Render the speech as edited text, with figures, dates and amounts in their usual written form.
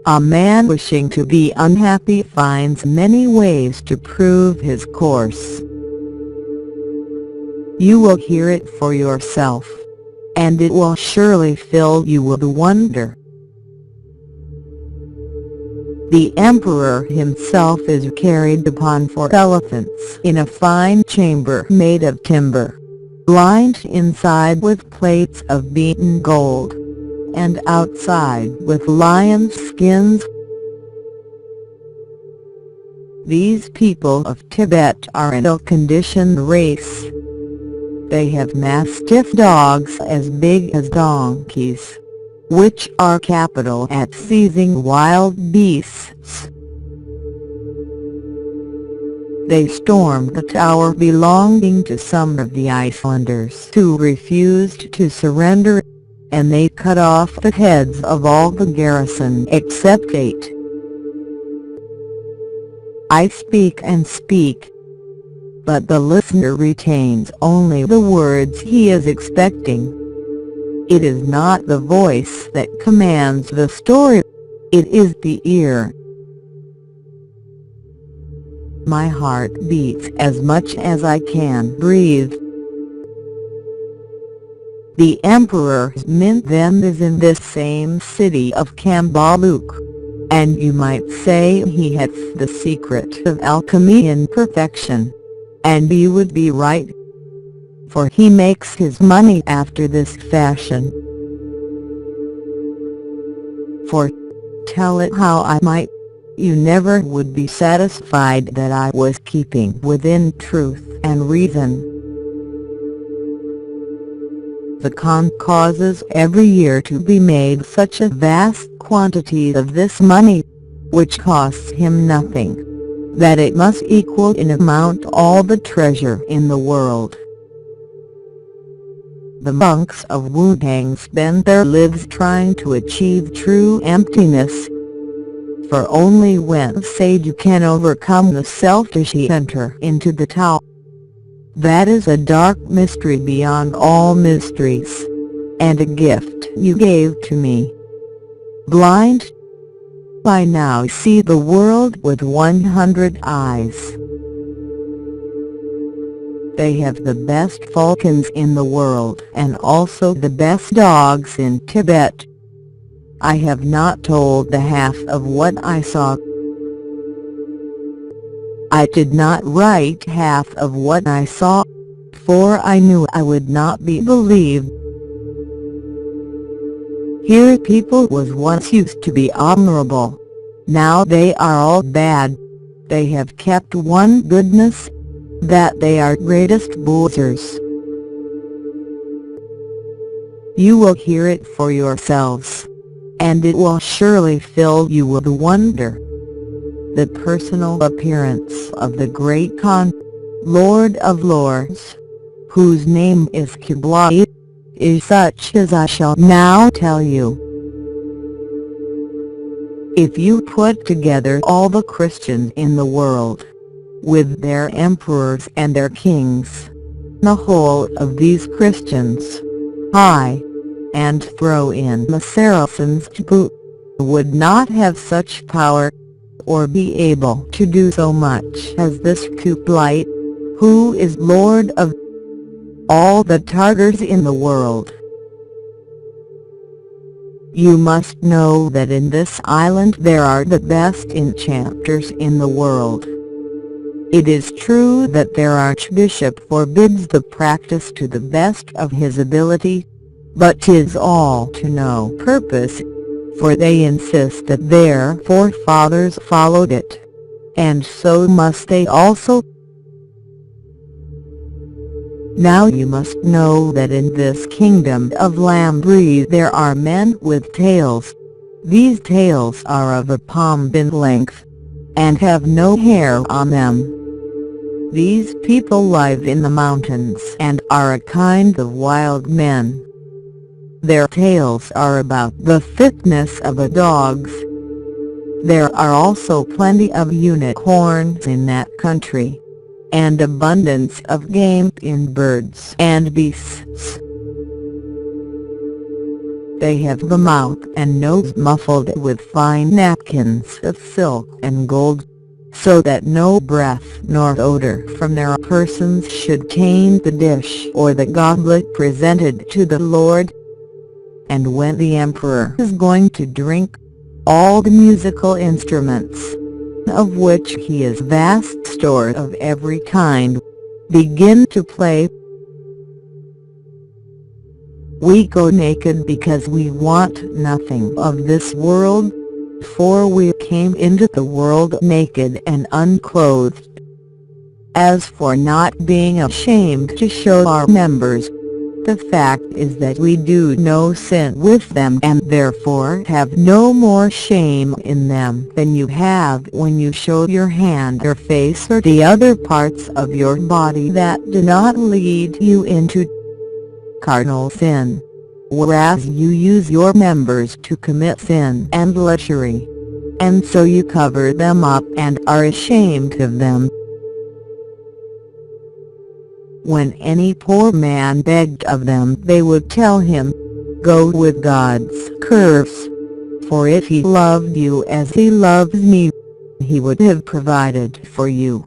A man wishing to be unhappy finds many ways to prove his course. You will hear it for yourself, and it will surely fill you with wonder. The emperor himself is carried upon 4 elephants in a fine chamber made of timber, lined inside with plates of beaten gold, and outside with lion skins. These people of Tibet are an ill-conditioned race. They have mastiff dogs as big as donkeys, which are capital at seizing wild beasts. They stormed the tower belonging to some of the islanders who refused to surrender, and they cut off the heads of all the garrison except 8. I speak and speak, but the listener retains only the words he is expecting. It is not the voice that commands the story, it is the ear. My heart beats as much as I can breathe. The emperor's mint then is in this same city of Kambaluk, and you might say he hath the secret of alchemy in perfection, and you would be right, for he makes his money after this fashion. For, tell it how I might, you never would be satisfied that I was keeping within truth and reason. The Khan causes every year to be made such a vast quantity of this money, which costs him nothing, that it must equal in amount all the treasure in the world. The monks of Wu-Tang spend their lives trying to achieve true emptiness, for only when sage can overcome the self does he enter into the Tao. That is a dark mystery beyond all mysteries, and a gift you gave to me. Blind, I now see the world with 100 eyes. They have the best falcons in the world and also the best dogs in Tibet. I have not told the half of what I saw. I did not write half of what I saw, for I knew I would not be believed. Here people was once used to be honorable, now they are all bad. They have kept one goodness, that they are greatest boozers. You will hear it for yourselves, and it will surely fill you with wonder. The personal appearance of the great Khan, Lord of Lords, whose name is Kublai, is such as I shall now tell you. If you put together all the Christians in the world, with their emperors and their kings, the whole of these Christians, aye, and throw in the Saracens to boot, would not have such power, or be able to do so much as this Kublai, who is Lord of all the Tartars in the world. You must know that in this island there are the best enchanters in the world. It is true that their archbishop forbids the practice to the best of his ability, but 'tis all to no purpose, for they insist that their forefathers followed it, and so must they also. Now you must know that in this kingdom of Lambri there are men with tails. These tails are of a palm in length, and have no hair on them. These people live in the mountains and are a kind of wild men. Their tails are about the thickness of a dog's. There are also plenty of unicorns in that country, and abundance of game in birds and beasts. They have the mouth and nose muffled with fine napkins of silk and gold, so that no breath nor odor from their persons should taint the dish or the goblet presented to the Lord. And when the emperor is going to drink, all the musical instruments, of which he has vast store of every kind, begin to play. We go naked because we want nothing of this world, for we came into the world naked and unclothed. As for not being ashamed to show our members, the fact is that we do no sin with them and therefore have no more shame in them than you have when you show your hand or face or the other parts of your body that do not lead you into carnal sin, whereas you use your members to commit sin and lechery, and so you cover them up and are ashamed of them. When any poor man begged of them, they would tell him, "Go with God's curse, for if he loved you as he loves me, he would have provided for you."